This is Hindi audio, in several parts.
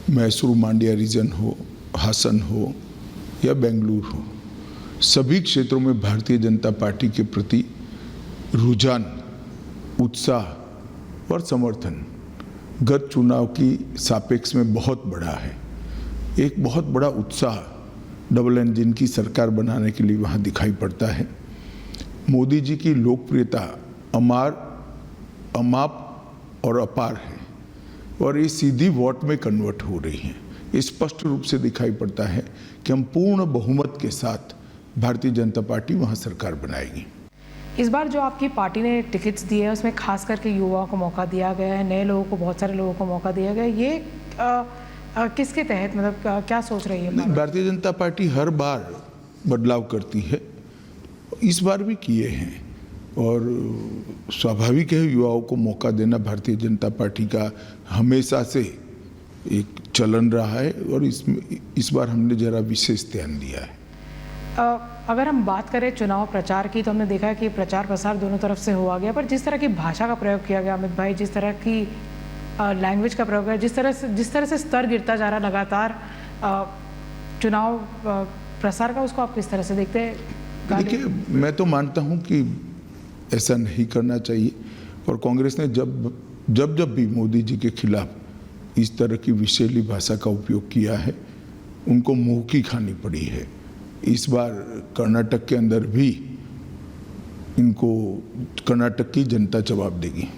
मैसूर मांड्या रीजन हो, हासन हो या बेंगलुरु हो, सभी क्षेत्रों में भारतीय जनता पार्टी के प्रति रुझान, उत्साह और समर्थन गत चुनाव की सापेक्ष में बहुत बड़ा है। एक बहुत बड़ा उत्साह डबल इंजन की सरकार बनाने के लिए वहाँ दिखाई पड़ता है। मोदी जी की लोकप्रियता अमाप और अपार है और ये सीधी वोट में कन्वर्ट हो रही है। ये स्पष्ट रूप से दिखाई पड़ता है कि हम पूर्ण बहुमत के साथ भारतीय जनता पार्टी वहाँ सरकार बनाएगी। इस बार जो आपकी पार्टी ने टिकट्स दिए हैं उसमें खास करके युवाओं को मौका दिया गया है, नए लोगों को, बहुत सारे लोगों को मौका दिया गया है। ये किसके तहत, मतलब क्या सोच रही है? भारतीय जनता पार्टी हर बार बदलाव करती है, इस बार भी किए हैं और स्वाभाविक है युवाओं को मौका देना भारतीय जनता पार्टी का हमेशा से एक चलन रहा है और इस बार हमने जरा विशेष ध्यान दिया है। अगर हम बात करें चुनाव प्रचार की तो हमने देखा है कि प्रचार प्रसार दोनों तरफ से हुआ गया, पर जिस तरह की भाषा का प्रयोग किया गया अमित भाई, जिस तरह की लैंग्वेज का प्रयोग है, जिस तरह से स्तर गिरता जा रहा लगातार चुनाव प्रसार का, उसको आप किस तरह से देखते हैं? देखिए, मैं तो मानता हूं कि ऐसा नहीं करना चाहिए और कांग्रेस ने जब भी मोदी जी के खिलाफ इस तरह की विषैली भाषा का उपयोग किया है उनको मुंह की खानी पड़ी है। इस बार कर्नाटक के अंदर भी इनको कर्नाटक की जनता जवाब देगी।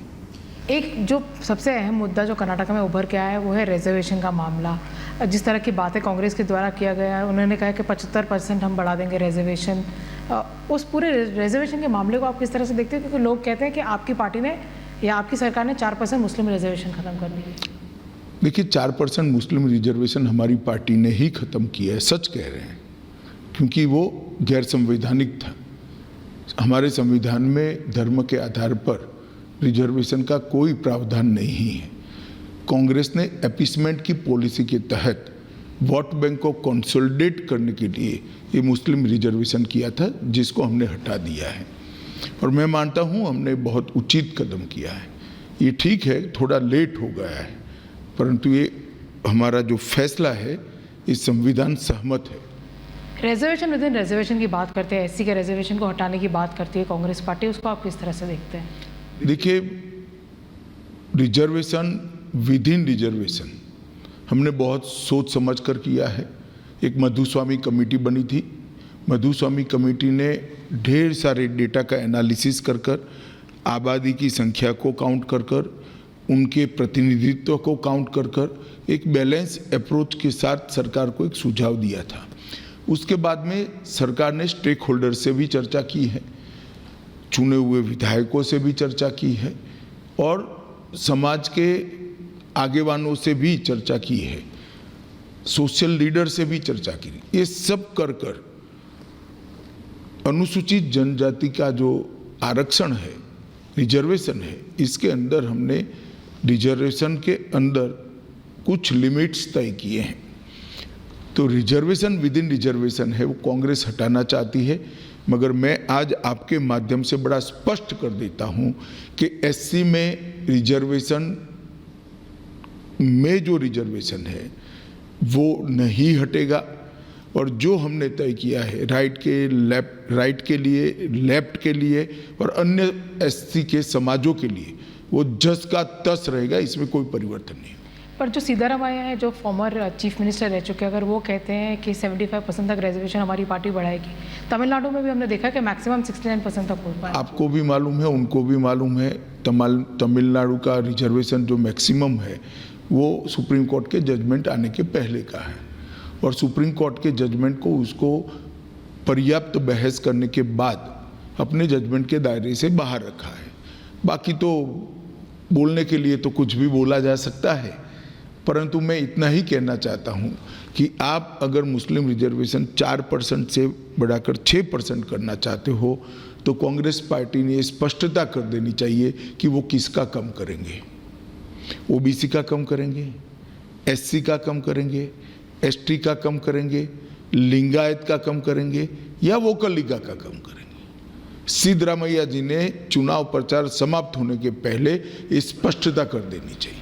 एक जो सबसे अहम मुद्दा जो कर्नाटक में उभर के आया है वो है रिजर्वेशन का मामला। जिस तरह की बातें कांग्रेस के द्वारा किया गया है, उन्होंने कहा कि 75% हम बढ़ा देंगे रिजर्वेशन। उस पूरे रिजर्वेशन के मामले को आप किस तरह से देखते हैं? क्योंकि लोग कहते हैं कि आपकी पार्टी ने या आपकी सरकार ने 4% मुस्लिम रिजर्वेशन ख़त्म कर दी है। देखिए, 4% मुस्लिम रिजर्वेशन हमारी पार्टी ने ही ख़त्म किया है, सच कह रहे हैं, क्योंकि वो गैर संवैधानिक था। हमारे संविधान में धर्म के आधार पर रिजर्वेशन का कोई प्रावधान नहीं है। कांग्रेस ने अपीसमेंट की पॉलिसी के तहत वोट बैंक को कंसोलिडेट करने के लिए ये मुस्लिम रिजर्वेशन किया था, जिसको हमने हटा दिया है और मैं मानता हूँ हमने बहुत उचित कदम किया है। ये ठीक है, थोड़ा लेट हो गया है, परंतु ये हमारा जो फैसला है इस संविधान सहमत है। रिजर्वेशन विद इन रिजर्वेशन की बात करते हैं, एससी के रिजर्वेशन को हटाने की बात करती है कांग्रेस पार्टी, उसको आप किस तरह से देखते हैं? देखिए, रिजर्वेशन विद इन रिजर्वेशन हमने बहुत सोच समझ कर किया है। एक मधुस्वामी कमेटी बनी थी। मधुस्वामी कमेटी ने ढेर सारे डेटा का एनालिसिस कर कर, आबादी की संख्या को काउंट कर कर, उनके प्रतिनिधित्व को काउंट कर कर एक बैलेंस अप्रोच के साथ सरकार को एक सुझाव दिया था। उसके बाद में सरकार ने स्टेक होल्डर से भी चर्चा की है, चुने हुए विधायकों से भी चर्चा की है और समाज के आगेवानों से भी चर्चा की है, सोशल लीडर से भी चर्चा की। ये सब कर कर अनुसूचित जनजाति का जो आरक्षण है, रिजर्वेशन है, इसके अंदर हमने रिजर्वेशन के अंदर कुछ लिमिट्स तय किए हैं। तो रिजर्वेशन विद इन रिजर्वेशन है वो कांग्रेस हटाना चाहती है, मगर मैं आज आपके माध्यम से बड़ा स्पष्ट कर देता हूं कि एससी में रिजर्वेशन में जो रिजर्वेशन है वो नहीं हटेगा और जो हमने तय किया है राइट के लिए, लेफ्ट के लिए और अन्य एससी के समाजों के लिए, वो जस का तस रहेगा, इसमें कोई परिवर्तन नहीं। पर जो सीतारामैया है, जो फॉर्मर चीफ मिनिस्टर रह चुके हैं, अगर वो कहते हैं कि 75% तक रिजर्वेशन हमारी पार्टी बढ़ाएगी, तमिलनाडु में भी हमने देखा कि मैक्सिमम 69% तक हो पाया। आपको भी मालूम है, उनको भी मालूम है, तमिलनाडु का रिजर्वेशन जो मैक्सिमम है वो सुप्रीम कोर्ट के जजमेंट आने के पहले का है और सुप्रीम कोर्ट के जजमेंट को उसको पर्याप्त बहस करने के बाद अपने जजमेंट के दायरे से बाहर रखा है। बाकी तो बोलने के लिए तो कुछ भी बोला जा सकता है, परंतु मैं इतना ही कहना चाहता हूं कि आप अगर मुस्लिम रिजर्वेशन 4% से बढ़ाकर 6% करना चाहते हो तो कांग्रेस पार्टी ने स्पष्टता कर देनी चाहिए कि वो किसका कम करेंगे। ओबीसी का कम करेंगे, एससी का कम करेंगे, एसटी का कम करेंगे, लिंगायत का कम करेंगे या वोकलिगा का कम करेंगे। सिद्धरामैया जी ने चुनाव प्रचार समाप्त होने के पहले स्पष्टता कर देनी चाहिए।